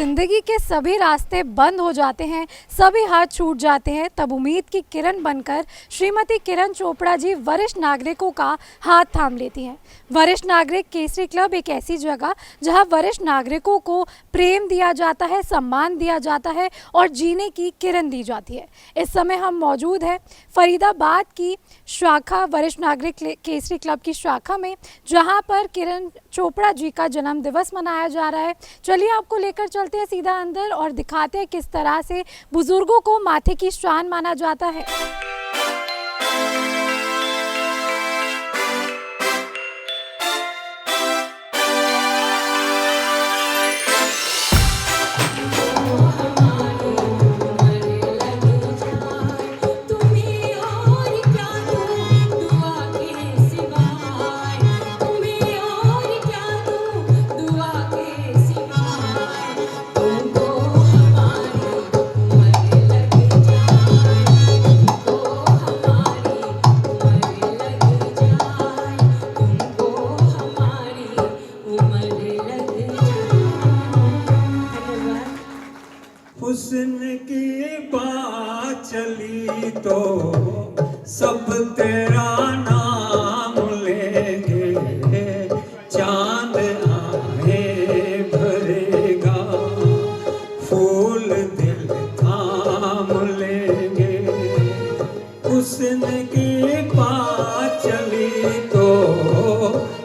जिंदगी के सभी रास्ते बंद हो जाते हैं, सभी हाथ छूट जाते हैं, तब उम्मीद की किरण बनकर श्रीमती किरण चोपड़ा जी वरिष्ठ नागरिकों का हाथ थाम लेती हैं। वरिष्ठ नागरिक केसरी क्लब एक ऐसी जगह जहां वरिष्ठ नागरिकों को प्रेम दिया जाता है, सम्मान दिया जाता है और जीने की किरण दी जाती है। इस समय हम मौजूद हैं फरीदाबाद की शाखा वरिष्ठ नागरिक केसरी क्लब की शाखा में, जहां पर किरण चोपड़ा जी का जन्म दिवस मनाया जा रहा है। चलिए आपको लेकर चलते हैं सीधा अंदर और दिखाते हैं किस तरह से बुजुर्गों को माथे की शान माना जाता है। हुस्न की बात चली तो सब तेरा नाम लेंगे, चांद आए भरेगा, फूल दिल थाम लेंगे। हुस्न की बात चली तो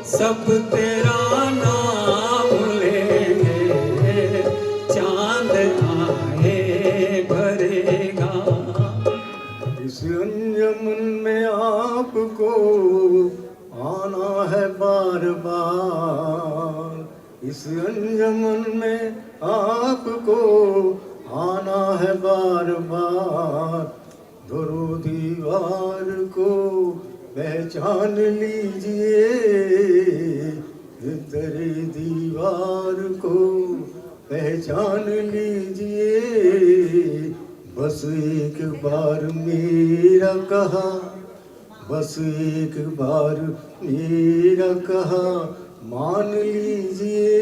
सब तेरा नाम लेंगे, चांद आए भरेगा। इस अंजुमन में आपको आना है बार बार, इस अंजुमन में आपको आना है बार बार। दरो दीवार को पहचान लीजिए, तेरी दीवार को पहचान लीजिए। बस एक बार मेरा कहा, बस एक बार मेरा कहा मान लीजिए।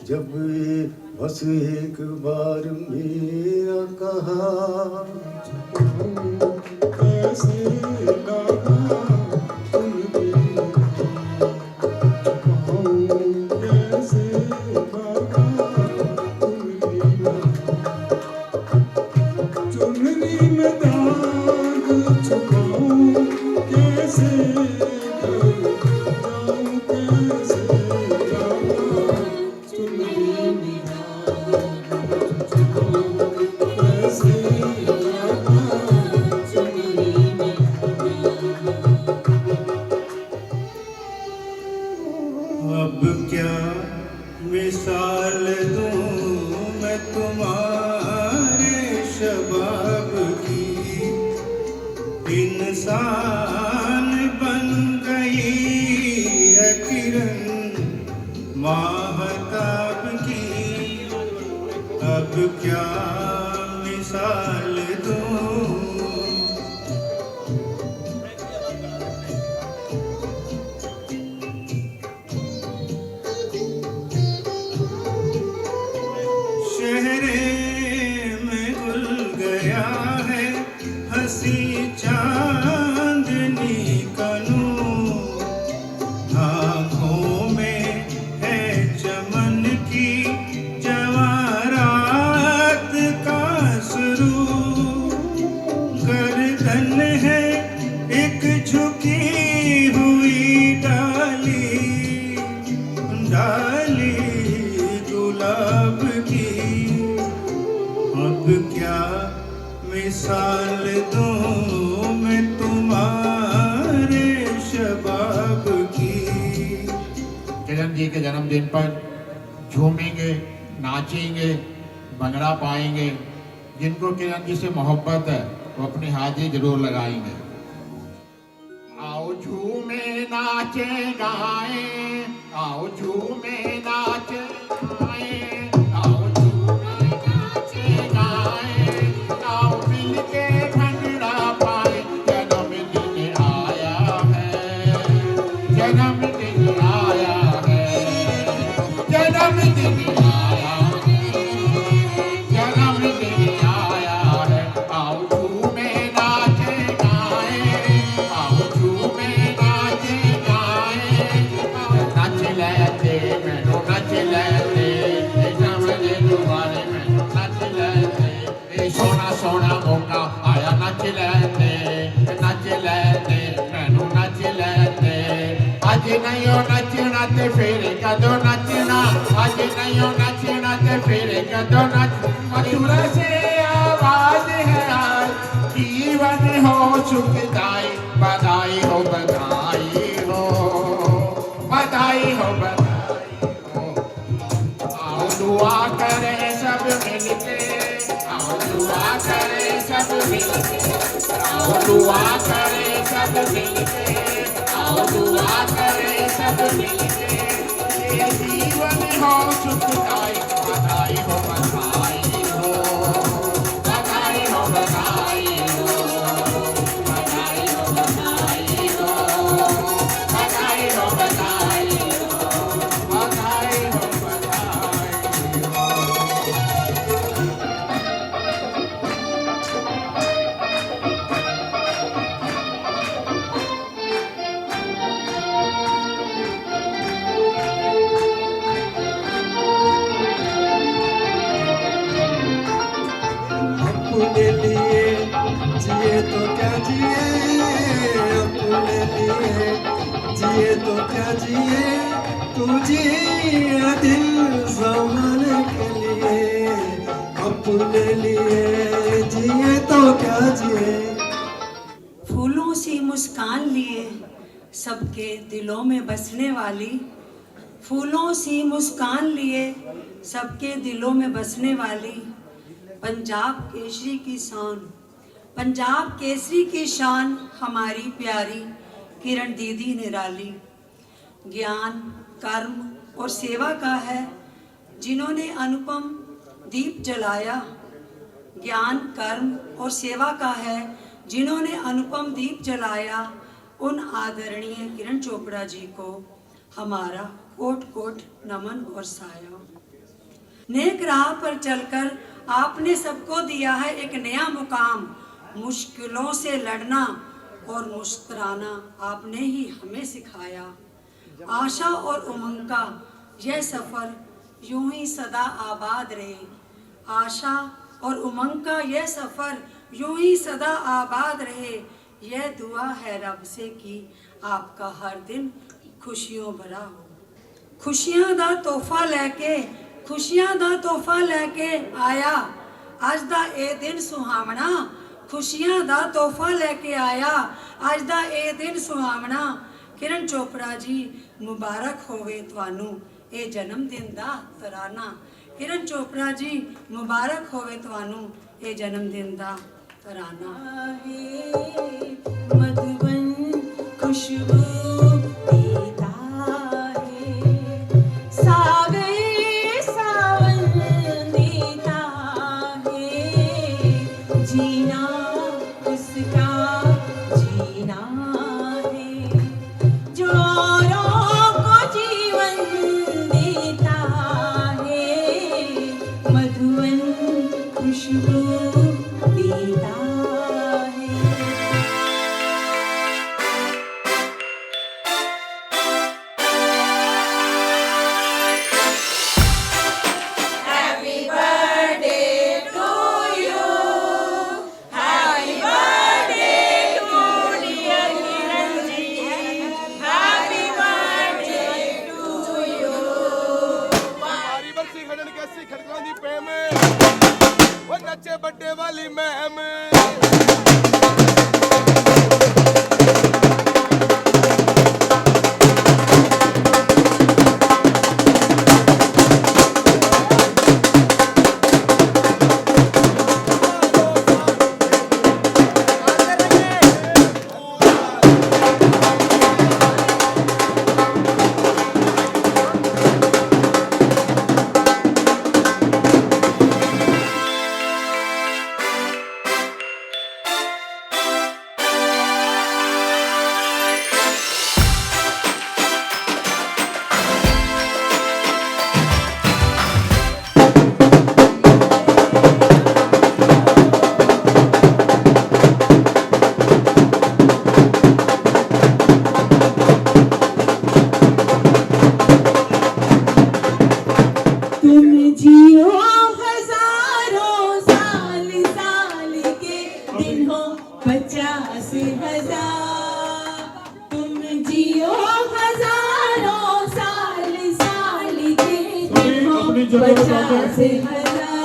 जब बस एक बार मेरा कहा, कैसे कहा अब क्या मिसाल दूं मैं तुम्हारे शबाब की। इंसान बन गई है किरण माहताब की। अब क्या मिसाल दूं, शहरे में घुल गया है हंसी चांदनी का नूर। आँखों में है चमन की जवारात का सुरूर। गर्दन है एक झुकी हुई डाली, डाली गुलाब की। अब क्या मिसाल दूं मैं तुम्हारे शबाब की। किरण जी के जन्मदिन पर झूमेंगे, नाचेंगे, भंगड़ा पाएंगे। जिनको किरण जी से मोहब्बत है वो अपनी हाजिरी जरूर लगाएंगे। आओ झूमे नाचे गाए, आओ झूमे नाचे गाए, आओ झूमे नाचे गाए, आओ मिलके भंगड़ा पाए। जन्मदिन आया है, जन्मदिन आया है, जन्मदिन आया है। मदन मधुर से आवाज है आज, जीवन हो सुखदाई, बधाई हो बधाई हो, बधाई हो बधाई हो। आओ दुआ करें सब मिलके, आओ दुआ करें सब मिलके, आओ दुआ करें सब मिलके, आओ दुआ करें सब मिलके, ये जीवन हो सुखदाई, बधाई हो बधाई हो, बधाई हो बधाई हो, बधाई हो बधाई हो, बधाई हो बधाई हो, बधाई हो बधाई हो। अपने लिए जिए तो क्या जिए, अपने लिए जिए तो क्या जिए, तू जिए दिल ज़माने के लिए, अपने लिए जिए तो क्या जिए। फूलों सी मुस्कान लिए सबके दिलों में बसने वाली, फूलों सी मुस्कान लिए सबके दिलों में बसने वाली, पंजाब केसरी की शान, पंजाब केसरी की शान हमारी प्यारी किरण दीदी निराली। ज्ञान कर्म और सेवा का है जिन्होंने अनुपम दीप जलाया, ज्ञान कर्म और सेवा का है जिन्होंने अनुपम दीप जलाया। उन आदरणीय किरण चोपड़ा जी को हमारा कोट कोट नमन और साया। नेक राह पर चलकर आपने सबको दिया है एक नया मुकाम, मुश्किलों से लड़ना और मुस्कुराना आपने ही हमें सिखाया। आशा और उमंग का यह सफ़र यूं ही सदा आबाद रहे, आशा और उमंग का यह सफ़र यूं ही सदा आबाद रहे। यह दुआ है रब से कि आपका हर दिन खुशियों भरा हो। खुशियां दा तोहफा लेके, खुशियां दा तोहफा लेके आया अज दा ए दिन सुहावना, खुशियां दा तोहफा लेके आया अज दा ए दिन सुहावना। किरण चोपड़ा जी मुबारक होवे तुहानू ए जन्म दिन दा तराना। किरण चोपड़ा जी मुबारक होवे तुहानू ए जन्म दिन दा तराना। मधुबन खुशबू देता है, सागर सावन देता है, जीना उसका जीना है, जो औरों को जीवन देता है, मधुबन खुशबू देता है। नचे बड्डे वाली मैम पचास हजार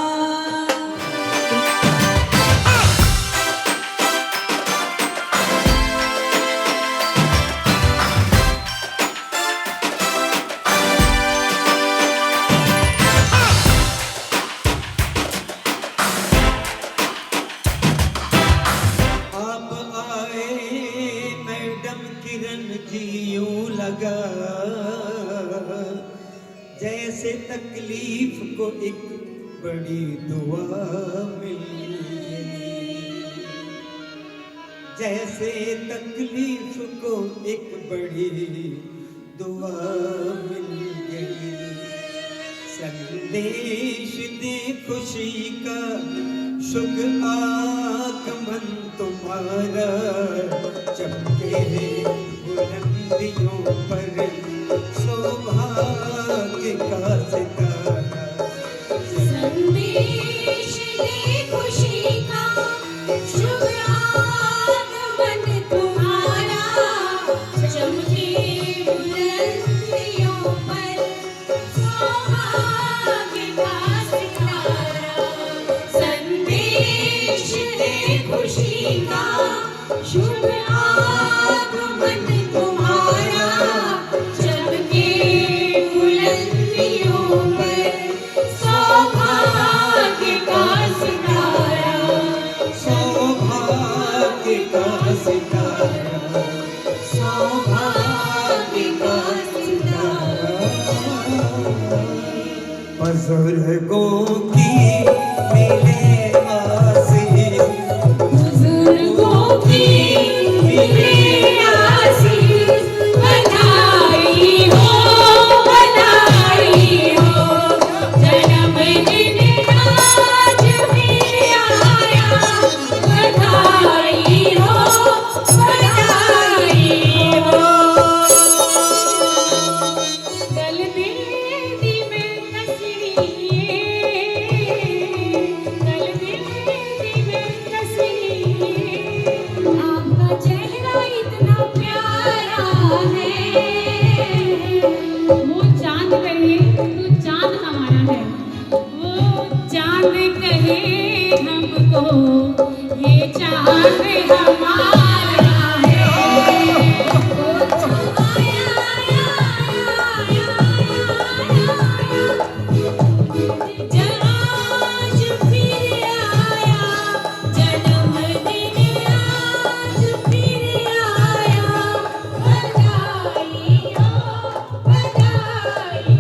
जैसे तकलीफ को एक बड़ी दुआ मिल गई, जैसे तकलीफ को एक बड़ी दुआ मिल गई। संदेश दे खुशी का शुभ आगमन तुम्हारा, चमके बुलंदियों पर सौभाग्य का सितारा। संदेश दे खुशी का शुभ आगमन तुम्हारा, चमके बुलंदियों पर सौभाग्य का सितारा। संदेश दे खुशी का शुभ आगमन तुम्हारा, चमके बुलंदियों पर सौभाग्य का सितारा। सौभाग्य का सितारा, सौभाग्य का सितारा। बुजुर्गों की मिले आसीस, बुजुर्गों की मिले आसीस, बधाई हो जन्मदिन आज फिर आया। बधाई हो कल दिल दी मैं कसरी, कल दिल दी मैं कसरी। आपका चेहरा इतना प्यारा है, वो चांद कहे तो चांद हमारा है, वो चांद कहे हमको ये चांद हमारा है। वो चांद आज फिर आया, जन्मदिन आज फिर आया। बधाई हो बधाई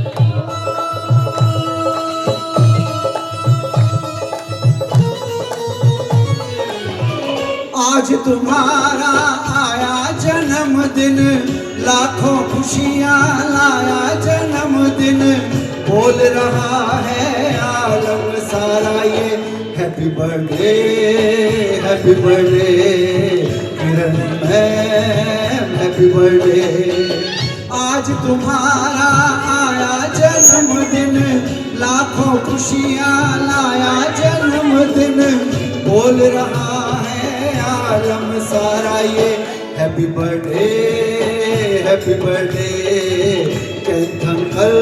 आज तुम्हारा आया जन्मदिन, लाखों खुशियाँ लाया जन्मदिन। बोल रहा है आलम सारा ये happy birthday, happy birthday Kiran ma'am, happy birthday. आज तुम्हारा आया जन्मदिन, लाखों खुशियाँ लाया जन्मदिन। बोल रहा है आलम सारा ये happy birthday, happy birthday tenth uncle,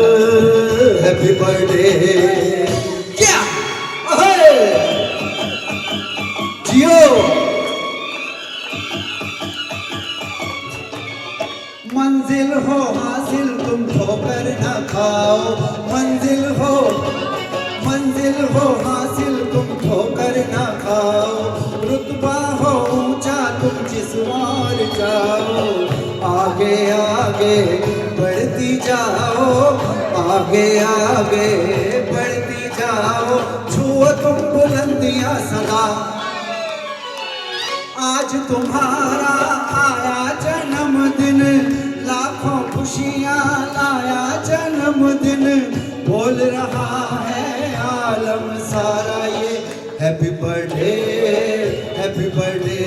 happy birthday. क्या ओहे जियो। मंजिल हो हासिल तुम ठोकर न खाओ, मंजिल हो हासिल तुम ठोकर न खाओ। रुतबा हो ऊंचा तुम जिस ओर जाओ, आगे आगे बढ़ती जाओ, आगे आगे बढ़ती जाओ। छुओ तुम बुलंदियां सदा, आज तुम्हारा आया जन्मदिन, लाखों खुशियाँ लाया जन्मदिन। बोल रहा है आलम सारा ये happy birthday, happy birthday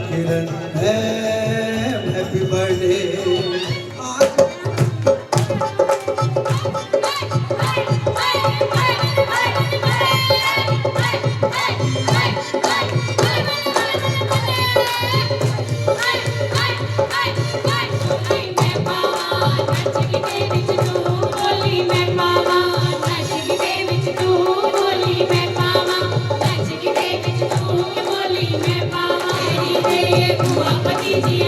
Kiran ma'am, happy birthday. जी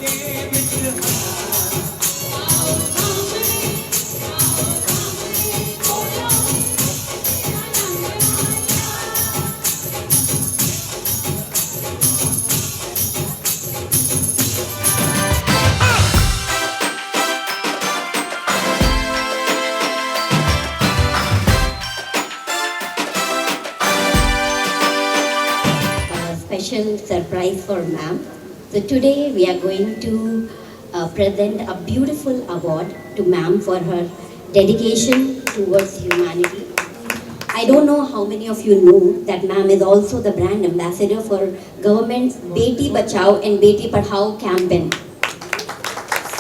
A special surprise for ma'am. So today we are going to present a beautiful award to ma'am for her dedication towards humanity. I don't know how many of you know that ma'am is also the brand ambassador for government's Beti Bachao and Beti Padhao campaign.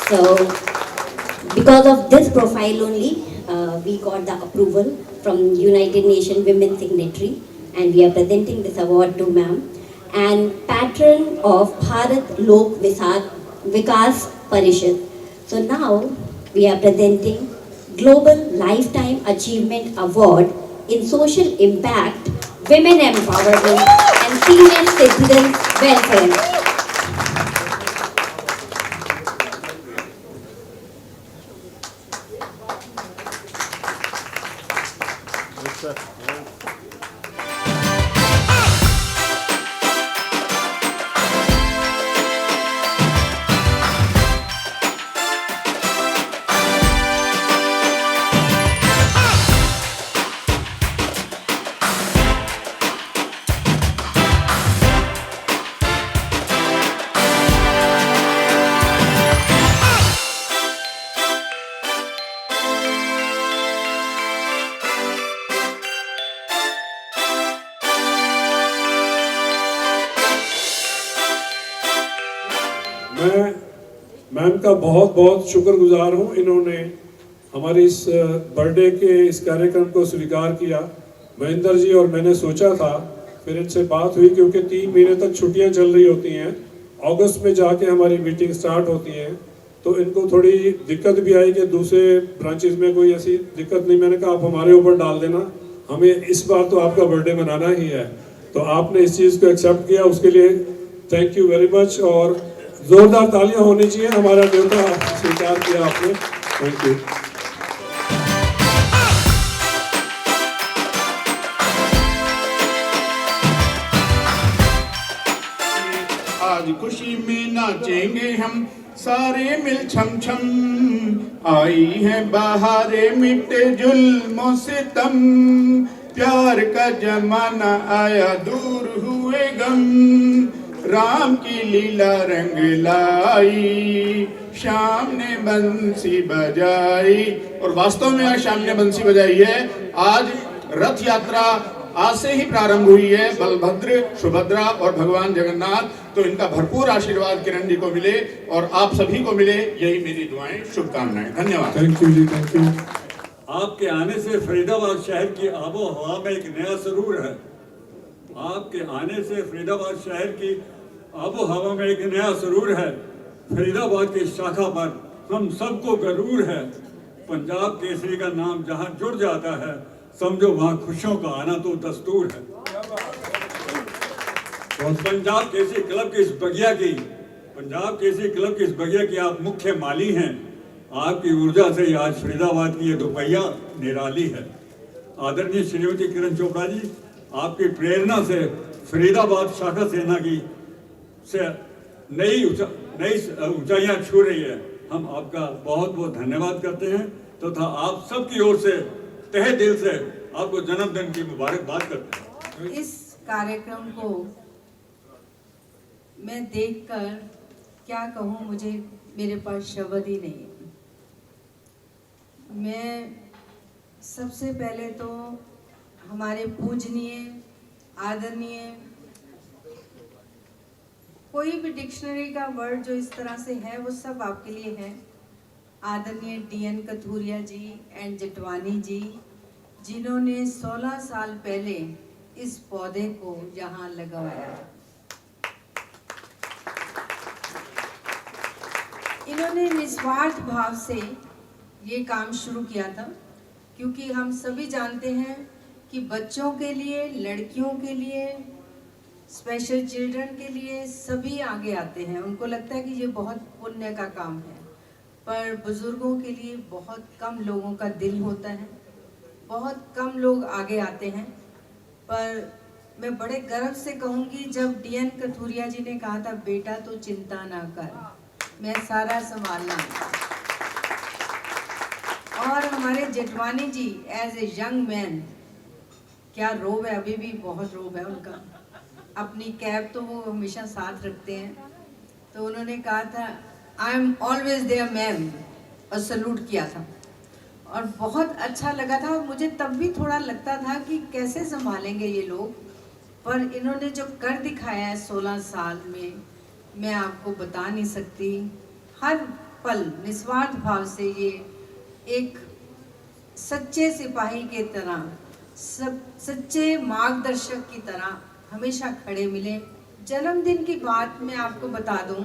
So because of this profile only, we got the approval from United Nations Women Signatory, and we are presenting this award to ma'am. And patron of Bharat Lok Vikas Parishad. So now we are presenting Global Lifetime Achievement Award in Social Impact, Women Empowerment and Senior Citizen Welfare. मैं ma'am का बहुत बहुत शुक्रगुजार हूँ। इन्होंने हमारी इस birthday के इस कार्यक्रम को स्वीकार किया। महेंद्र जी और मैंने सोचा था, फिर इनसे बात हुई, क्योंकि 3 महीने तक छुट्टियां चल रही होती हैं, अगस्त में जाके हमारी मीटिंग स्टार्ट होती है, तो इनको थोड़ी दिक्कत भी आई कि दूसरे ब्रांचेस में कोई ऐसी दिक्कत नहीं। मैंने कहा आप हमारे ऊपर डाल देना, हमें इस बार तो आपका बर्थडे मनाना ही है। तो आपने इस चीज़ को एक्सेप्ट किया, उसके लिए थैंक यू वेरी मच। और जोरदार तालियां होनी चाहिए, हमारा न्योता स्वीकार किया आपने, थैंक यू। आज खुशी में नाचेंगे हम सारे मिल छम छम, आई है बहारे मिटे जुल्मों से तम, प्यार का जमाना आया दूर हुए गम, राम की लीला रंग लाई, शाम ने बंसी बजाई। और वास्तव में आज शाम ने बंसी बजाई है। आज रथ यात्रा आज से ही प्रारंभ हुई है, बलभद्र, सुभद्रा और भगवान जगन्नाथ। तो इनका भरपूर आशीर्वाद किरण जी को मिले और आप सभी को मिले, यही मेरी दुआएं, शुभकामनाएं। धन्यवाद। थैंक यू जी, थैंक यू। आपके आने से फरीदाबाद शहर की आबो हवा में एक नया सुरूर है। आपके आने से फरीदाबाद शहर की आबो हवा में एक नया सुरूर है। फरीदाबाद की शाखा पर हम सबको गरूर है। पंजाब केसरी का नाम जहां जुड़ जाता है, समझो वहां खुशियों का आना तो दस्तूर है। पंजाब केसरी क्लब की इस बगिया की आप मुख्य माली हैं। आपकी ऊर्जा से आज फरीदाबाद की ये दोपहिया निराली है। आदरणीय श्रीमती किरण चोपड़ा जी, आपकी प्रेरणा से फरीदाबाद शाखा सेना की से नई ऊंचाइयां छू रही है। हम आपका बहुत बहुत धन्यवाद करते हैं तथा आप सबकी ओर से तहे दिल से आपको जन्मदिन की मुबारकबाद करते हैं। इस कार्यक्रम को मैं देखकर क्या कहूँ, मुझे मेरे पास शब्द ही नहीं। मैं सबसे पहले तो हमारे पूजनीय, आदरणीय, कोई भी डिक्शनरी का वर्ड जो इस तरह से है वो सब आपके लिए है। आदरणीय DN कथूरिया जी एंड जटवानी जी, जिन्होंने 16 साल पहले इस पौधे को यहाँ लगवाया। इन्होंने निस्वार्थ भाव से ये काम शुरू किया था, क्योंकि हम सभी जानते हैं कि बच्चों के लिए, लड़कियों के लिए स्पेशल चिल्ड्रन के लिए सभी आगे आते हैं, उनको लगता है कि ये बहुत पुण्य का काम है, पर बुज़ुर्गों के लिए बहुत कम लोगों का दिल होता है, बहुत कम लोग आगे आते हैं। पर मैं बड़े गर्व से कहूँगी, जब DN कथूरिया जी ने कहा था बेटा तो चिंता ना कर, मैं सारा संभालना, और हमारे जेठवानी जी एज ए यंग मैन, क्या रोब है, अभी भी बहुत रोब है उनका, अपनी कैब तो वो हमेशा साथ रखते हैं, तो उन्होंने कहा था I am always there ma'am, और सल्यूट किया था और बहुत अच्छा लगा था। और मुझे तब भी थोड़ा लगता था कि कैसे संभालेंगे ये लोग, पर इन्होंने जो कर दिखाया है 16 साल में, मैं आपको बता नहीं सकती। हर पल निस्वार्थ भाव से ये एक सच्चे सिपाही के तरह, सब सच्चे मार्गदर्शक की तरह हमेशा खड़े मिले। जन्मदिन की बात मैं आपको बता दूं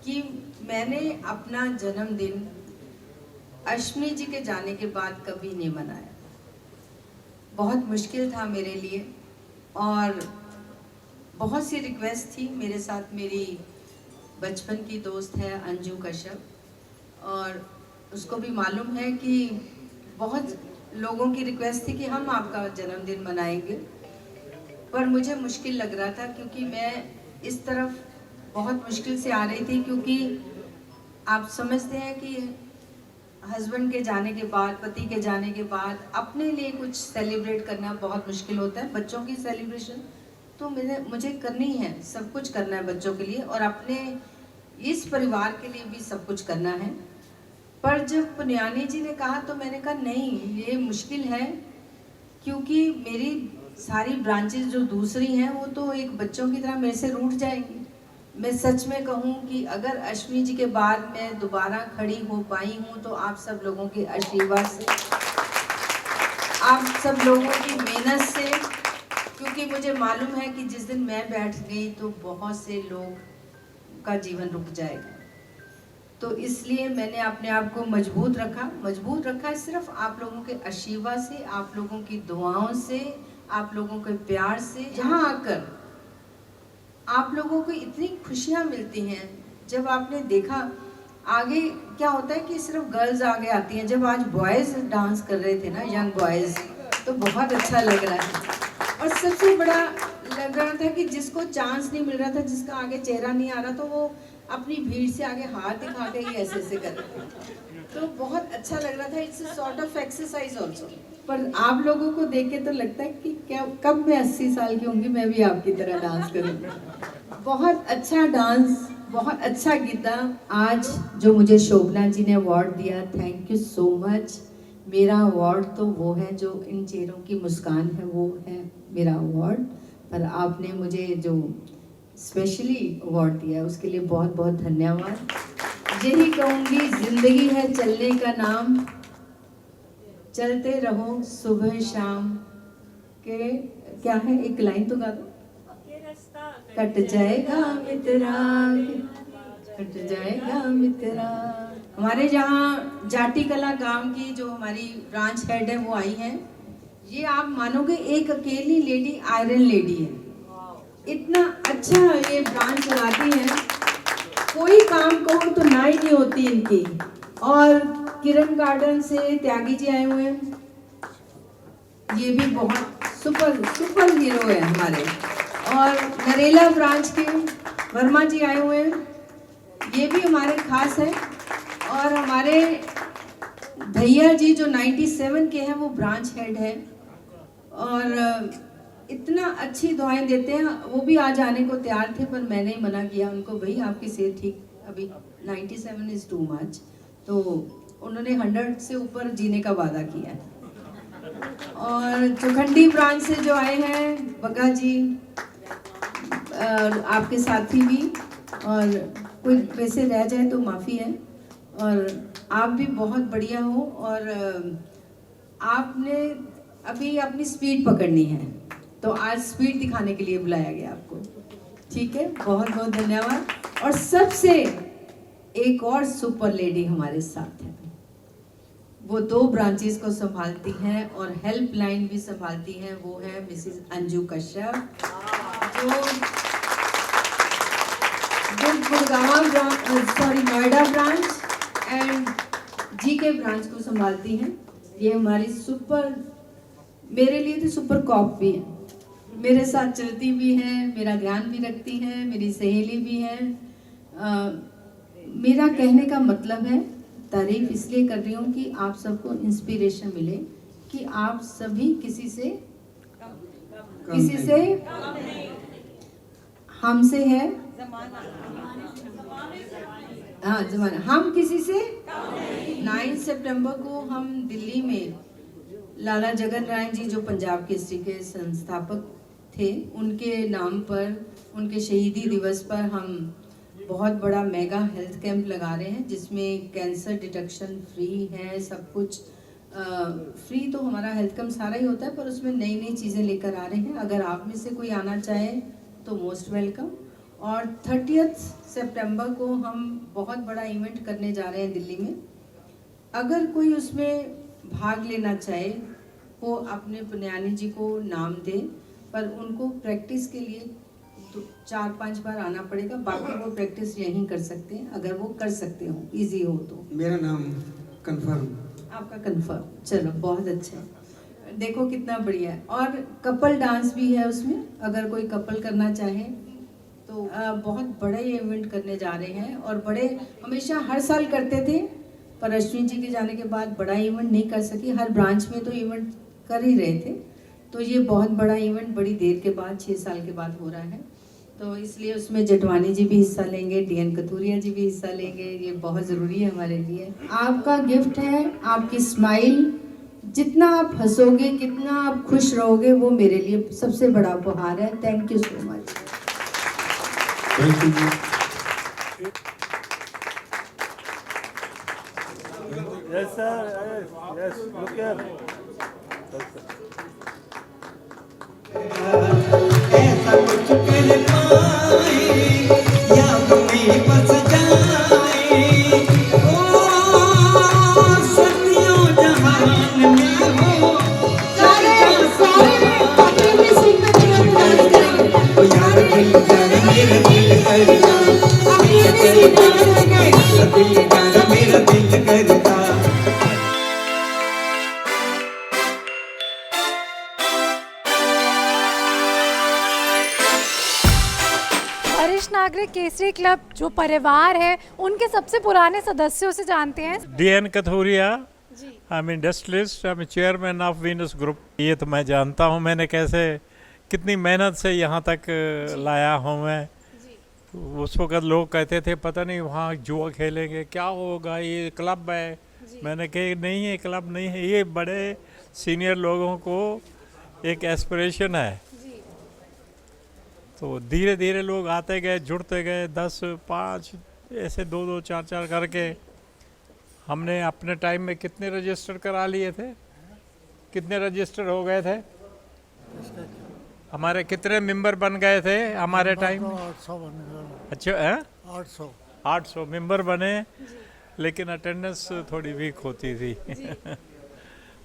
कि मैंने अपना जन्मदिन अश्विनी जी के जाने के बाद कभी नहीं मनाया। बहुत मुश्किल था मेरे लिए और बहुत सी रिक्वेस्ट थी। मेरे साथ मेरी बचपन की दोस्त है अंजू कश्यप, और उसको भी मालूम है कि बहुत लोगों की रिक्वेस्ट थी कि हम आपका जन्मदिन मनाएंगे, पर मुझे मुश्किल लग रहा था क्योंकि मैं इस तरफ बहुत मुश्किल से आ रही थी, क्योंकि आप समझते हैं कि हस्बैंड के जाने के बाद, पति के जाने के बाद अपने लिए कुछ सेलिब्रेट करना बहुत मुश्किल होता है। बच्चों की सेलिब्रेशन तो मुझे करनी है, सब कुछ करना है बच्चों के लिए, और अपने इस परिवार के लिए भी सब कुछ करना है। पर जब पुनियानी जी ने कहा तो मैंने कहा नहीं, ये मुश्किल है, क्योंकि मेरी सारी ब्रांचेस जो दूसरी हैं वो तो एक बच्चों की तरह मेरे से रूठ जाएंगी। मैं सच में कहूँ कि अगर अश्विनी जी के बाद मैं दोबारा खड़ी हो पाई हूँ तो आप सब लोगों के आशीर्वाद से, आप सब लोगों की मेहनत से, क्योंकि मुझे मालूम है कि जिस दिन मैं बैठ गई तो बहुत से लोग का जीवन रुक जाएगा। तो इसलिए मैंने अपने आप को मजबूत रखा सिर्फ आप लोगों के आशीर्वाद से, आप लोगों की दुआओं से, आप लोगों के प्यार से। यहाँ आकर आप लोगों को इतनी खुशियाँ मिलती हैं। जब आपने देखा आगे क्या होता है कि सिर्फ गर्ल्स आगे आती हैं, जब आज बॉयज़ डांस कर रहे थे ना, यंग बॉयज़, तो बहुत अच्छा लग रहा है। और सबसे बड़ा लग रहा था कि जिसको चांस नहीं मिल रहा था, जिसका आगे चेहरा नहीं आ रहा, तो वो अपनी भीड़ से आगे हाथ दिखा के ही ऐसे ऐसे कर रहे थे, तो बहुत अच्छा लग रहा था। It's a sort of exercise also. पर आप लोगों को देख के तो लगता है कि क्या कब मैं 80 साल की होंगी मैं भी आपकी तरह डांस करूँगी। बहुत अच्छा डांस, बहुत अच्छा गीता। आज जो मुझे शोभना जी ने अवार्ड दिया, थैंक यू सो मच। मेरा अवार्ड तो वो है, जो इन चेहरों की मुस्कान है वो है मेरा अवार्ड, पर आपने मुझे जो स्पेशली अवार्ड दिया उसके लिए बहुत बहुत धन्यवाद। यही कहूँगी, जिंदगी है चलने का नाम, चलते रहो सुबह शाम के, क्या है एक लाइन तो गा दो, कट जाएगा मित्रा, कट जाएगा मित्रा। हमारे जहाँ जाटी कला गांव की जो हमारी ब्रांच हेड है वो आई हैं। ये आप मानोगे एक अकेली लेडी आयरन लेडी है, इतना अच्छा ये ब्रांच चलाती हैं, कोई काम कहो तो ना ही नहीं होती इनकी। और किरण गार्डन से त्यागी जी आए हुए हैं, ये भी बहुत सुपर हीरो है हमारे। और नरेला ब्रांच के वर्मा जी आए हुए हैं, ये भी हमारे खास है। और हमारे भैया जी जो 97 के हैं वो ब्रांच हेड है, और इतना अच्छी दुआएं देते हैं। वो भी आज आने को तैयार थे, पर मैंने ही मना किया उनको, भाई आपकी सेहत ठीक, अभी 97 इज़ टू मच। तो उन्होंने 100 से ऊपर जीने का वादा किया है। और चौखंडी ब्रांच से जो आए हैं बग्गा जी, आपके साथी भी, और कोई वैसे रह जाए तो माफ़ी है। और आप भी बहुत बढ़िया हो, और आपने अभी अपनी स्पीड पकड़नी है, तो आज स्पीड दिखाने के लिए बुलाया गया आपको, ठीक है। बहुत बहुत धन्यवाद। और सबसे एक और सुपर लेडी हमारे साथ है, वो 2 ब्रांचेस को संभालती हैं और हेल्पलाइन भी संभालती हैं, वो है मिसेस अंजू कश्यप। जो Gurgaon Noida branch and GK branch को संभालती हैं। ये हमारी मेरे लिए तो सुपर कॉप भी है, मेरे साथ चलती भी हैं, मेरा ध्यान भी रखती हैं, मेरी सहेली भी है। मेरा कहने का मतलब है, तारीफ इसलिए कर रही हूँ कि आप सबको इंस्पिरेशन मिले कि आप सभी किसी से हमसे है, हाँ जमाना, हम किसी से 9 सितंबर को हम दिल्ली में लाला जगन राय जी जो पंजाब केसरी के संस्थापक थे, उनके नाम पर, उनके शहीदी दिवस पर हम बहुत बड़ा मेगा हेल्थ कैंप लगा रहे हैं, जिसमें कैंसर डिटेक्शन फ्री है, सब कुछ फ्री। तो हमारा हेल्थ कैंप सारा ही होता है, पर उसमें नई नई चीज़ें लेकर आ रहे हैं। अगर आप में से कोई आना चाहे तो मोस्ट वेलकम। और 30 सितंबर को हम बहुत बड़ा इवेंट करने जा रहे हैं दिल्ली में। अगर कोई उसमें भाग लेना चाहे वो अपने पुण्यानी जी को नाम दे, पर उनको प्रैक्टिस के लिए 4-5 बार आना पड़ेगा, बाकी वो प्रैक्टिस यहीं कर सकते हैं अगर वो कर सकते हो, इजी हो तो। मेरा नाम कंफर्म, आपका कंफर्म, चलो बहुत अच्छा है, देखो कितना बढ़िया है। और कपल डांस भी है उसमें, अगर कोई कपल करना चाहे तो बहुत बड़े इवेंट करने जा रहे हैं। और बड़े हमेशा हर साल करते थे, पर अश्विनी जी के जाने के बाद बड़ा इवेंट नहीं कर सकी। हर ब्रांच में तो इवेंट कर ही रहे थे, तो ये बहुत बड़ा इवेंट बड़ी देर के बाद 6 साल के बाद हो रहा है, तो इसलिए उसमें जटवानी जी भी हिस्सा लेंगे, DN कथूरिया जी भी हिस्सा लेंगे। ये बहुत ज़रूरी है हमारे लिए। आपका गिफ्ट है आपकी स्माइल, जितना आप हंसोगे, कितना आप खुश रहोगे, वो मेरे लिए सबसे बड़ा उपहार है। Thank you so much. Thank you. Yes, sir. Yes. Look here. ऐसा कुछ कर पाए या हमें बस जाए, ओ सदियों जहान में हो ओ यार दिल कर मेरा दिल करता, दिल कर मेरा दिल करता। वरिष्ठ नागरिक केसरी क्लब जो परिवार है, उनके सबसे पुराने सदस्यों से जानते हैं। DN Kathuria, I am industrialist, I am chairman of Venus group. ये तो मैं जानता हूँ, मैंने कैसे कितनी मेहनत से यहाँ तक लाया हूँ मैं। उस वक्त लोग कहते थे पता नहीं वहाँ जुआ खेलेंगे, क्या होगा, ये क्लब है। मैंने कहा नहीं, ये क्लब नहीं है, ये बड़े सीनियर लोगों को एक एस्पिरेशन है। तो धीरे धीरे लोग आते गए, जुड़ते गए, 10, 5 ऐसे 2-2, 4-4 करके हमने अपने टाइम में कितने रजिस्टर करा लिए थे, कितने रजिस्टर हो गए थे, हमारे कितने मेंबर बन गए थे हमारे टाइम में? 800 बन गए। अच्छा है, 800 मेंबर बने, लेकिन अटेंडेंस थोड़ी वीक होती थी।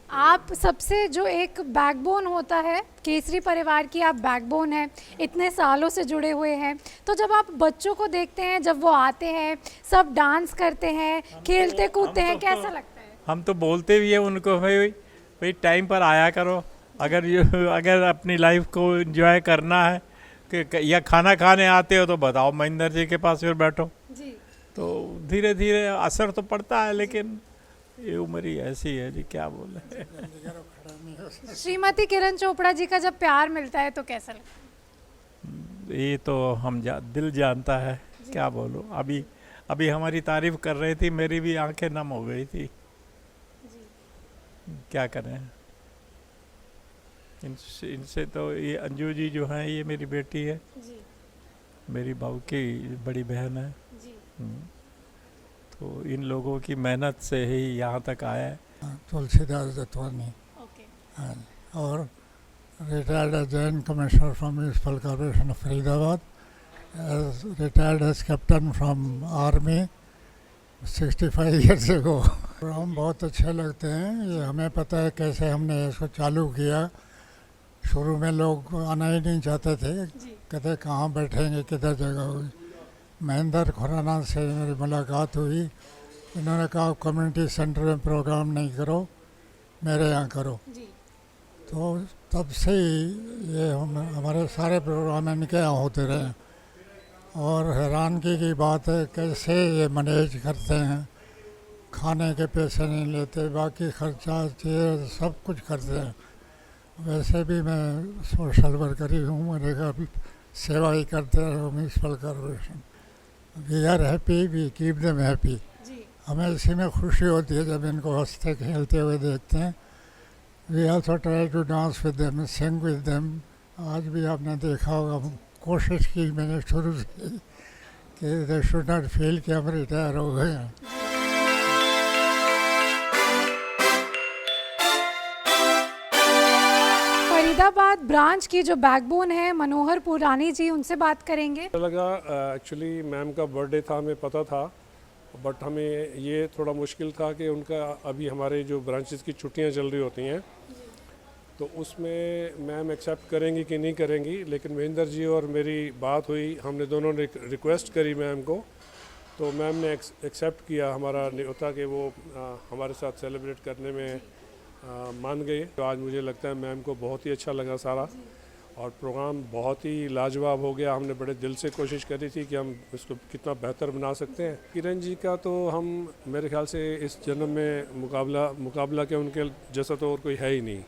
आप सबसे जो एक बैकबोन होता है केसरी परिवार की, आप बैकबोन हैं, इतने सालों से जुड़े हुए हैं। तो जब आप बच्चों को देखते हैं, जब वो आते हैं, सब डांस करते हैं, खेलते कूदते हैं, कैसा लगता है? हम तो बोलते भी हैं उनको, भाई टाइम पर आया करो, अगर अपनी लाइफ को एंजॉय करना है कि या खाना खाने आते हो तो बताओ, महेंद्र जी के पास फिर बैठो जी। तो धीरे धीरे असर तो पड़ता है, लेकिन ये उम्र ही ऐसी है जी, क्या बोले। श्रीमती किरण चोपड़ा जी का जब प्यार मिलता है तो कैसा लगता है? ये तो दिल जानता है, क्या बोलो। अभी हमारी तारीफ कर रही थी, मेरी भी आंखें नम हो गई थी। क्या करें, इनसे तो ये अंजू जी जो हैं, ये मेरी बेटी है, मेरी बहू की बड़ी बहन है। तो इन लोगों की मेहनत से ही यहाँ तक आया है। तुलसीदास जतवानी, और retired as joint commissioner from municipal corporation of Faridabad, retired as captain from army 65 years ago. हम बहुत अच्छे लगते हैं, ये हमें पता है कैसे हमने इसको चालू किया। शुरू में लोग आना ही नहीं चाहते थे, कहते कहाँ बैठेंगे, किधर जगह होगी। महेंद्र खुराना से मेरी मुलाकात हुई, इन्होंने कहा कम्युनिटी सेंटर में प्रोग्राम नहीं करो, मेरे यहाँ करो। तो तब से ही ये हमारे सारे प्रोग्राम इनके यहाँ होते रहे। और हैरानगी की बात है कैसे ये मैनेज करते हैं, खाने के पैसे नहीं लेते, बाकी खर्चा चेयर सब कुछ करते हैं। वैसे भी मैं सोशल वर्कर ही हूँ, मेरे घर सेवा ही करते हैं municipal corporation. We are happy, we keep them happy. हमें इसी में खुशी होती है जब इनको हंसते खेलते हुए देखते हैं। We also try to dance with them, sing with them. आज भी आपने देखा होगा, कोशिश की मैंने शुरू से कि दे शुड नॉट फील कि हम रिटायर हो गए हैं। फरीदाबाद ब्रांच की जो बैकबोन है मनोहर पुरानी जी, उनसे बात करेंगे। लगा एक्चुअली मैम का बर्थडे था, हमें पता था, बट हमें ये थोड़ा मुश्किल था कि उनका अभी हमारे जो ब्रांचेस की छुट्टियां चल रही होती हैं, तो उसमें मैम एक्सेप्ट करेंगी कि नहीं करेंगी। लेकिन महेंद्र जी और मेरी बात हुई, हमने दोनों ने रिक्वेस्ट करी मैम को, तो मैम ने एक्सेप्ट किया हमारा न्योता कि वो हमारे साथ सेलिब्रेट करने में मान गए। तो आज मुझे लगता है मैम को बहुत ही अच्छा लगा सारा, और प्रोग्राम बहुत ही लाजवाब हो गया। हमने बड़े दिल से कोशिश करी थी कि हम इसको कितना बेहतर बना सकते हैं। किरण जी का तो हम मेरे ख्याल से इस जन्म में मुकाबला के उनके जैसा तो और कोई है ही नहीं।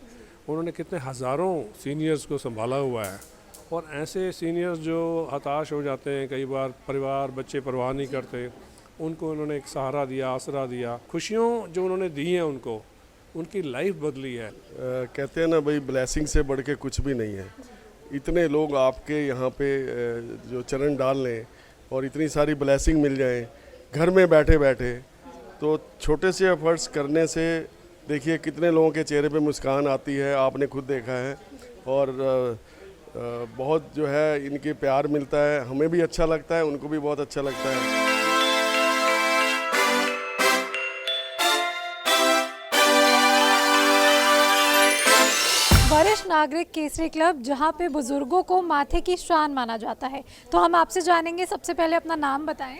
उन्होंने कितने हज़ारों सीनियर्स को संभाला हुआ है, और ऐसे सीनियर्स जो हताश हो जाते हैं, कई बार परिवार बच्चे परवाह नहीं करते, उनको उन्होंने एक सहारा दिया, आसरा दिया। खुशियों जो उन्होंने दी हैं उनको, उनकी लाइफ बदली है। कहते हैं ना भाई, ब्लेसिंग से बढ़ के कुछ भी नहीं है। इतने लोग आपके यहाँ पे जो चरण डाल लें और इतनी सारी ब्लेसिंग मिल जाए घर में बैठे बैठे, तो छोटे से एफर्ट्स करने से देखिए कितने लोगों के चेहरे पे मुस्कान आती है, आपने खुद देखा है। और बहुत जो है इनके प्यार मिलता है, हमें भी अच्छा लगता है, उनको भी बहुत अच्छा लगता है। वरिष्ठ नागरिक केसरी क्लब, जहां पे बुजुर्गों को माथे की शान माना जाता है, तो हम आपसे जानेंगे। सबसे पहले अपना नाम बताएं।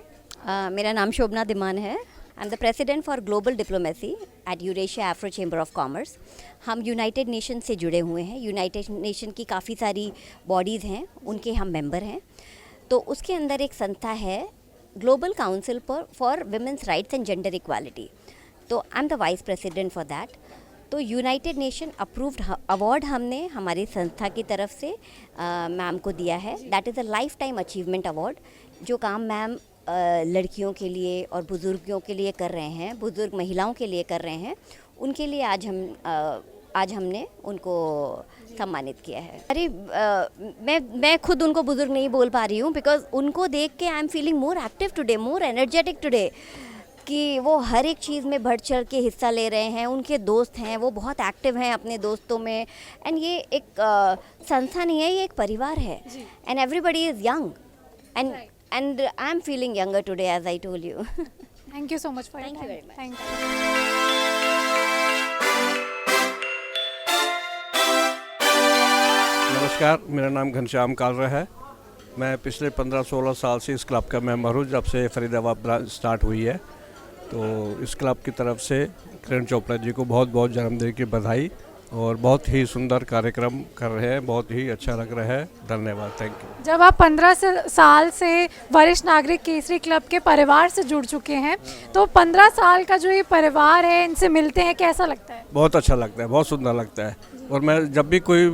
मेरा नाम शोभना दिमान है। I am the president for global diplomacy at Eurasia Afro chamber of commerce. हम यूनाइटेड नेशन से जुड़े हुए हैं। यूनाइटेड नेशन की काफ़ी सारी बॉडीज़ हैं, उनके हम मेंबर हैं। तो उसके अंदर एक संस्था है global council for women's rights and gender equality. तो I am the vice president for that. तो यूनाइटेड नेशन अप्रूव्ड अवार्ड हमने हमारी संस्था की तरफ से मैम को दिया है। That is a life time achievement award. जो काम मैम लड़कियों के लिए और बुज़ुर्गों के लिए कर रहे हैं, बुज़ुर्ग महिलाओं के लिए कर रहे हैं, उनके लिए आज हमने उनको सम्मानित किया है। अरे मैं खुद उनको बुज़ुर्ग नहीं बोल पा रही हूँ, बिकॉज उनको देख के I am feeling more active today, more energetic today, कि वो हर एक चीज़ में बढ़ चढ़ के हिस्सा ले रहे हैं। उनके दोस्त हैं, वो बहुत एक्टिव हैं अपने दोस्तों में। एंड ये एक संस्था नहीं है, ये एक परिवार है। And everybody is young and I am feeling younger today, as I told you. Thank you so much for Thank you very much. Thank you. नमस्कार, मेरा नाम घनश्याम कालरा है। मैं पिछले 15-16 साल से इस क्लब का मेंबर हूँ, जब से फरीदाबाद ब्रांच स्टार्ट हुई है। तो इस क्लब की तरफ से किरण चोपड़ा जी को बहुत बहुत जन्मदिन की बधाई, और बहुत ही सुंदर कार्यक्रम कर रहे हैं, बहुत ही अच्छा लग रहा है। धन्यवाद, थैंक यू। जब आप 15 साल से वरिष्ठ नागरिक केसरी क्लब के परिवार से जुड़ चुके हैं, तो 15 साल का जो ये परिवार है, इनसे मिलते हैं, कैसा लगता है? बहुत अच्छा लगता है, बहुत सुंदर लगता है। और मैं जब भी कोई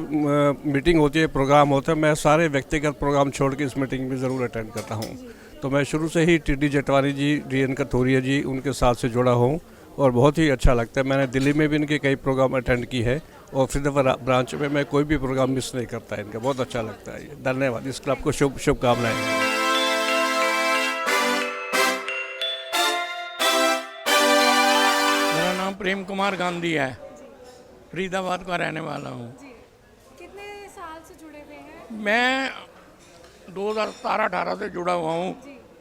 मीटिंग होती है, प्रोग्राम होता है, मैं सारे व्यक्तिगत प्रोग्राम छोड़ के इस मीटिंग में ज़रूर अटेंड करता हूँ। तो मैं शुरू से ही टी.डी. जेठवानी जी, डी.एन. कथोरिया जी, उनके साथ से जुड़ा हूँ, और बहुत ही अच्छा लगता है। मैंने दिल्ली में भी इनके कई प्रोग्राम अटेंड की है, और फरीदाबाद ब्रांच में मैं कोई भी प्रोग्राम मिस नहीं करता है इनका। बहुत अच्छा लगता है ये। धन्यवाद। इस क्लब को शुभकामनाएं। मेरा नाम प्रेम कुमार गांधी है, फरीदाबाद का रहने वाला हूँ। कितने साल से जुड़े हुए हैं? मैं 2017-18 से जुड़ा हुआ हूँ,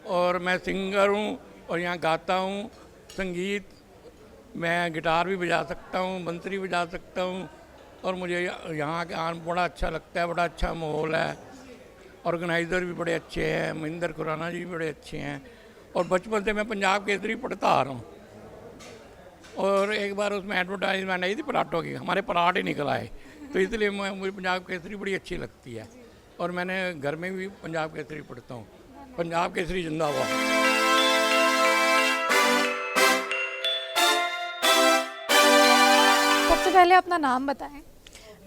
और मैं सिंगर हूँ, और यहाँ गाता हूँ संगीत। मैं गिटार भी बजा सकता हूँ, बंसुरी बजा सकता हूँ, और मुझे यहाँ के आना बड़ा अच्छा लगता है, बड़ा अच्छा माहौल है। ऑर्गेनाइज़र भी बड़े अच्छे हैं, महेंद्र खुराना जी भी बड़े अच्छे हैं। और बचपन से मैं पंजाब केसरी पढ़ता आ रहा हूँ, और एक बार उसमें एडवर्टाइजमेंट आई थी पराठों की, हमारे पराठ ही निकल आए, तो इसलिए मुझे पंजाब केसरी बड़ी अच्छी लगती है। और मैंने घर में भी पंजाब केसरी पढ़ता हूँ। पंजाब केसरी जिंदाबाद। सबसे पहले अपना नाम बताएं।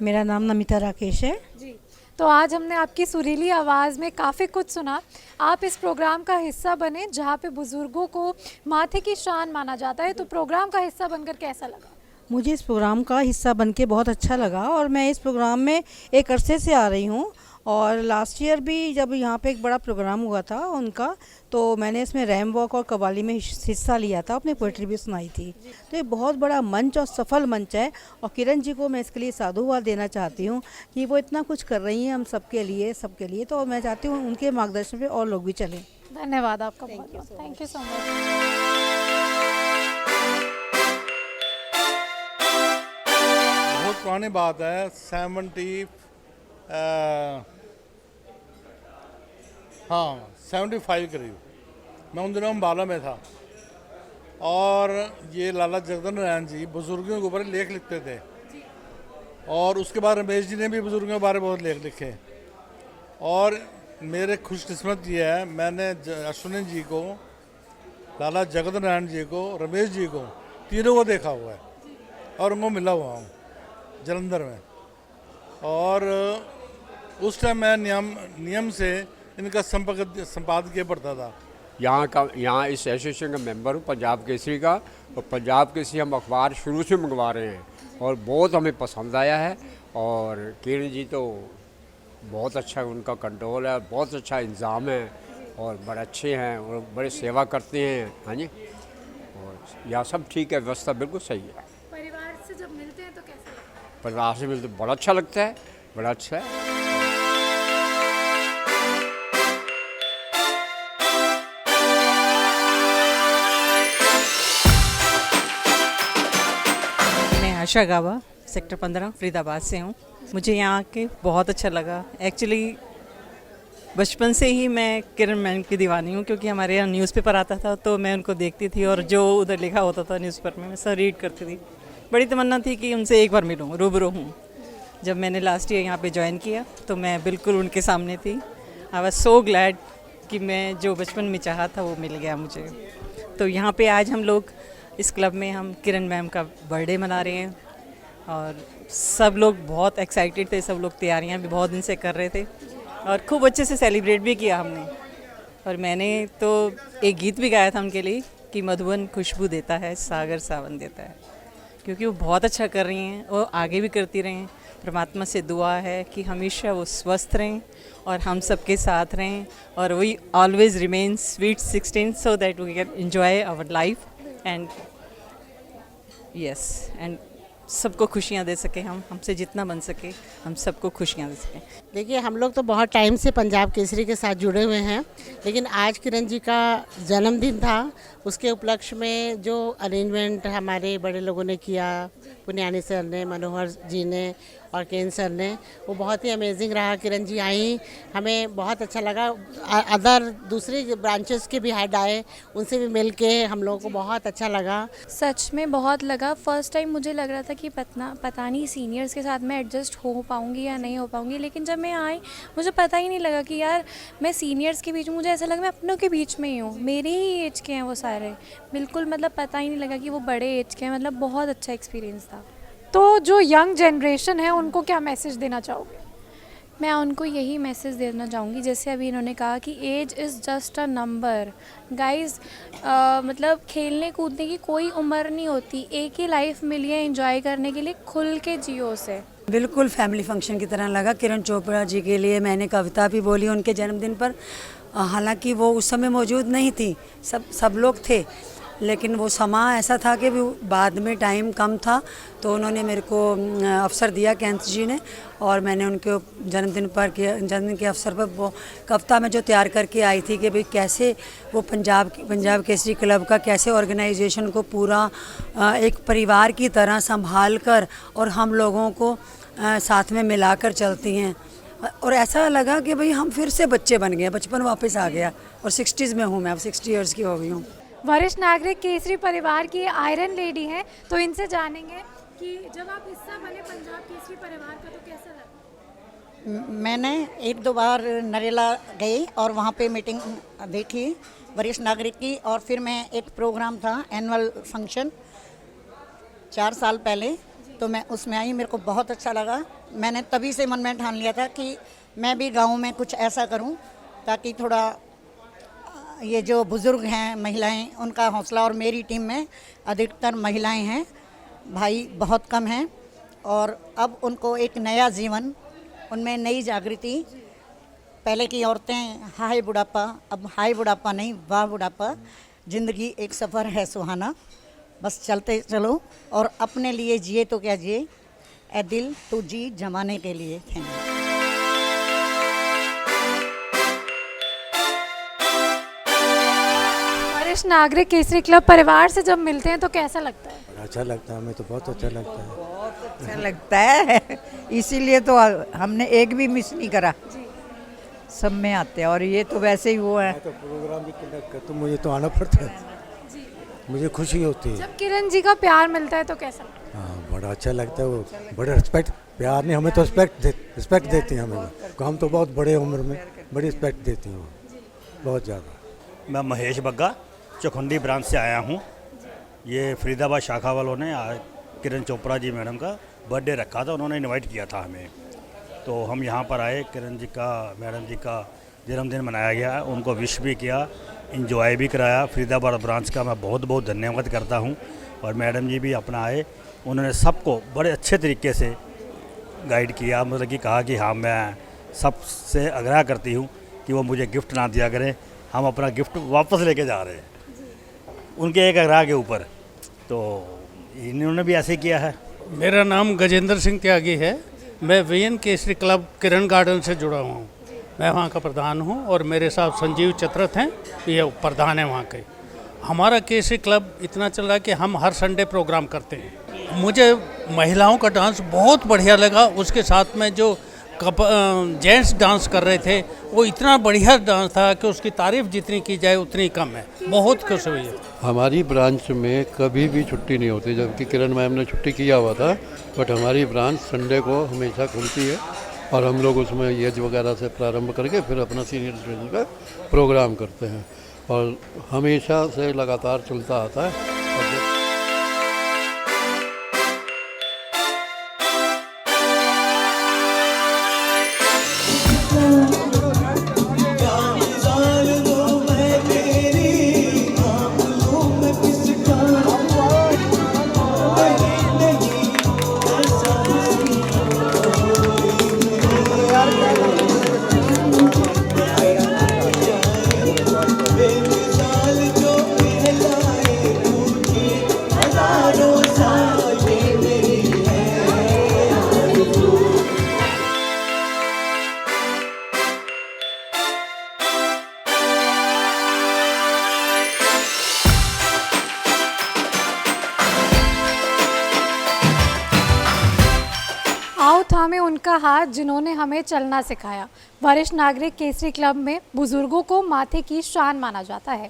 मेरा नाम नमिता राकेश है जी। तो आज हमने आपकी सुरीली आवाज़ में काफ़ी कुछ सुना। आप इस प्रोग्राम का हिस्सा बने जहाँ पे बुज़ुर्गों को माथे की शान माना जाता है, तो प्रोग्राम का हिस्सा बनकर कैसा लगा? मुझे इस प्रोग्राम का हिस्सा बनके बहुत अच्छा लगा, और मैं इस प्रोग्राम में एक अरसे से आ रही हूँ। और लास्ट ईयर भी जब यहाँ पे एक बड़ा प्रोग्राम हुआ था उनका, तो मैंने इसमें रैम वॉक और कव्वाली में हिस्सा लिया था, अपनी पोइट्री भी सुनाई थी। तो ये बहुत बड़ा मंच और सफल मंच है, और किरण जी को मैं इसके लिए साधुवाद देना चाहती हूँ कि वो इतना कुछ कर रही हैं हम सबके लिए। तो मैं चाहती हूँ उनके मार्गदर्शन पे और लोग भी चलें। धन्यवाद आपका बहुत। Thank you so much. बहुत पुरानी बात है, 75 करीब, मैं उन दिनों अम्बाला में था, और ये लाला जगदन नारायण जी बुजुर्गों के ऊपर लेख लिखते थे, और उसके बाद रमेश जी ने भी बुजुर्गों के बारे में बहुत लेख लिखे। और मेरे खुशकिस्मत ये है, मैंने अश्विनी जी को, लाला जगदन नारायण जी को, रमेश जी को, तीनों को देखा हुआ है, और उनको मिला हुआ हूँ जलंधर में। और उस टाइम मैं नियम से इनका संपादकीय पढ़ता था। यहाँ इस एसोसिएशन का मेंबर हूँ, पंजाब केसरी का। और पंजाब केसरी हम अखबार शुरू से मंगवा रहे हैं, और बहुत हमें पसंद आया है। और किरण जी तो बहुत अच्छा उनका कंट्रोल है, बहुत अच्छा इंतज़ाम है, और बड़े अच्छे हैं, और बड़े सेवा करते हैं। हाँ जी, और यहाँ सब ठीक है, व्यवस्था बिल्कुल सही है। परिवार से जब मिलते हैं तो कैसा लगता है? परिवार से मिलते बड़ा अच्छा लगता है, बड़ा अच्छा है। आशा गावा, सेक्टर 15 फरीदाबाद से हूँ। मुझे यहाँ आके बहुत अच्छा लगा। एक्चुअली बचपन से ही मैं किरण मैम की दीवानी हूँ, क्योंकि हमारे यहाँ न्यूज़पेपर आता था तो मैं उनको देखती थी, और जो उधर लिखा होता था न्यूज़पेपर में मैं सब रीड करती थी। बड़ी तमन्ना थी कि उनसे एक बार मिलूँ, रूबरू हूँ। जब मैंने लास्ट ईयर यहाँ पे ज्वाइन किया तो मैं बिल्कुल उनके सामने थी। आई वाज सो ग्लैड कि मैं जो बचपन में चाहा था वो मिल गया मुझे। तो यहाँ पे आज हम लोग इस क्लब में हम किरण मैम का बर्थडे मना रहे हैं, और सब लोग बहुत एक्साइटेड थे। सब लोग तैयारियाँ भी बहुत दिन से कर रहे थे, और खूब अच्छे से सेलिब्रेट भी किया हमने। और मैंने तो एक गीत भी गाया था उनके लिए कि मधुबन खुशबू देता है, सागर सावन देता है, क्योंकि वो बहुत अच्छा कर रही हैं और आगे भी करती रहें। परमात्मा से दुआ है कि हमेशा वो स्वस्थ रहें और हम सबके साथ रहें, और we always remain sweet 16 so that we can enjoy our life and yes, and सबको खुशियाँ दे सके। हमसे जितना बन सके हम सबको खुशियाँ दे सकें। देखिए, हम लोग तो बहुत टाइम से पंजाब केसरी के साथ जुड़े हुए हैं, लेकिन आज किरण जी का जन्मदिन था। उसके उपलक्ष्य में जो अरेंजमेंट हमारे बड़े लोगों ने किया, पुनियानी सर ने, मनोहर जी ने और केन सर ने, वो बहुत ही अमेजिंग रहा। किरण जी आई, हमें बहुत अच्छा लगा। अदर दूसरी ब्रांचेस के भी हेड आए, उनसे भी मिल के हम लोगों को बहुत अच्छा लगा। सच में बहुत लगा। फर्स्ट टाइम मुझे लग रहा था कि पता नहीं सीनियर्स के साथ मैं एडजस्ट हो पाऊँगी या नहीं हो पाऊँगी, लेकिन जब मैं आई मुझे पता ही नहीं लगा कि यार मैं सीनियर्स के बीच में, मुझे ऐसा लगा मैं अपनों के बीच में ही हूँ। मेरे ही एज के हैं वो सारे, बिल्कुल मतलब पता ही नहीं लगा कि वो बड़े एज के हैं। मतलब बहुत अच्छा एक्सपीरियंस था। तो जो यंग जनरेशन है उनको क्या मैसेज देना चाहोगे? मैं उनको यही मैसेज देना चाहूँगी, जैसे अभी इन्होंने कहा कि age is just a number. Guys, मतलब खेलने कूदने की कोई उम्र नहीं होती। एक ही लाइफ मिली है एंजॉय करने के लिए, खुल के जियो से। बिल्कुल फैमिली फंक्शन की तरह लगा। किरण चोपड़ा जी के लिए मैंने कविता भी बोली उनके जन्मदिन पर। हालांकि वो उस समय मौजूद नहीं थी, सब लोग थे, लेकिन वो समा ऐसा था कि बाद में टाइम कम था, तो उन्होंने मेरे को अवसर दिया कैंथ जी ने, और मैंने उनके जन्मदिन के अवसर पर वो कविता में जो तैयार करके आई थी कि भाई कैसे वो पंजाब केसरी क्लब का कैसे ऑर्गेनाइजेशन को पूरा एक परिवार की तरह संभाल कर और हम लोगों को साथ में मिलाकर चलती हैं और ऐसा लगा कि भाई हम फिर से बच्चे बन गए, बचपन वापस आ गया। और 60s में हूँ मैं, अब 60 इयर्स की हो गई हूँ। वरिष्ठ नागरिक केसरी परिवार की आयरन लेडी हैं, तो इनसे जानेंगे कि जब आप हिस्सा बने पंजाब केसरी परिवार का तो कैसा लगा? मैंने 1-2 बार नरेला गई और वहाँ पे मीटिंग देखी वरिष्ठ नागरिक की, और फिर मैं एक प्रोग्राम था एनुअल फंक्शन 4 साल पहले, तो मैं उसमें आई, मेरे को बहुत अच्छा लगा। मैंने तभी से मन में ठान लिया था कि मैं भी गांव में कुछ ऐसा करूं ताकि थोड़ा ये जो बुज़ुर्ग हैं महिलाएं, उनका हौसला, और मेरी टीम में अधिकतर महिलाएं हैं, भाई बहुत कम हैं, और अब उनको एक नया जीवन, उनमें नई जागृति। पहले की औरतें हाय बुढ़ापा, अब हाय बुढ़ापा नहीं, वाह बुढ़ापा, ज़िंदगी एक सफ़र है सुहाना, बस चलते चलो और अपने लिए जिए तो क्या जिए, ए दिल तू जी जमाने के लिए। Thank you. वरिष्ठ नागरिक केसरी क्लब परिवार से जब मिलते हैं तो कैसा लगता है? अच्छा लगता है, हमें तो बहुत अच्छा लगता है। बहुत अच्छा लगता है, इसीलिए तो हमने एक भी मिस नहीं करा, सब में आते हैं। और ये तो वैसे ही वो है, तो प्रोग्राम भी कंडक्ट करते, मुझे तो आना पड़ता है, मुझे खुशी होती है। जब किरण जी का प्यार मिलता है तो कैसा लगता है? हाँ, बड़ा अच्छा लगता है, वो बड़ा रिस्पेक्ट, प्यार नहीं, हमें तो रिस्पेक्ट देती हैं हमें, हम तो बहुत बड़े उम्र में बड़ी रिस्पेक्ट देती हैं, बहुत ज़्यादा। मैं महेश बग्गा चौखंडी ब्रांच से आया हूँ। ये फरीदाबाद शाखा वालों ने किरण चोपड़ा जी मैडम का बर्थडे रखा था, उन्होंने इनवाइट किया था हमें, तो हम यहाँ पर आए। किरण जी का, मैडम जी का जन्मदिन मनाया गया, उनको विश भी किया, इंजॉय भी कराया। फरीदाबाद ब्रांच का मैं बहुत बहुत धन्यवाद करता हूँ। और मैडम जी भी अपना आए, उन्होंने सबको बड़े अच्छे तरीके से गाइड किया, मतलब कि कहा कि हाँ, मैं सबसे आग्रह करती हूँ कि वो मुझे गिफ्ट ना दिया करें, हम अपना गिफ्ट वापस लेके जा रहे हैं उनके एक आग्रह के ऊपर, तो इन्होंने भी ऐसे किया है। मेरा नाम गजेंद्र सिंह त्यागी है, मैं वीएन केसरी क्लब किरण गार्डन से जुड़ा हुआ हूँ, मैं वहाँ का प्रधान हूँ, और मेरे साथ संजीव चतरथ हैं, ये प्रधान हैं वहाँ के। हमारा केसरी क्लब इतना चल रहा है कि हम हर संडे प्रोग्राम करते हैं। मुझे महिलाओं का डांस बहुत बढ़िया लगा, उसके साथ में जो जेंट्स डांस कर रहे थे वो इतना बढ़िया डांस था कि उसकी तारीफ जितनी की जाए उतनी कम है, बहुत खुश हुई है। हमारी ब्रांच में कभी भी छुट्टी नहीं होती, जबकि किरण मैम ने छुट्टी किया हुआ था, बट हमारी ब्रांच संडे को हमेशा खुलती है, और हम लोग उसमें एज वगैरह से प्रारंभ करके फिर अपना सीनियर सिटीजन का प्रोग्राम करते हैं, और हमेशा से लगातार चलता आता है। आओ थामे उनका हाथ जिन्होंने हमें चलना सिखाया। वरिष्ठ नागरिक केसरी क्लब में बुजुर्गों को माथे की शान माना जाता है।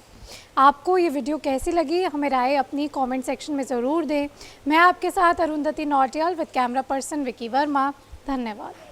आपको ये वीडियो कैसी लगी, हमें राय अपनी कमेंट सेक्शन में ज़रूर दें। मैं आपके साथ Arundhati Nautiyal with camera person Vicky Verma. धन्यवाद।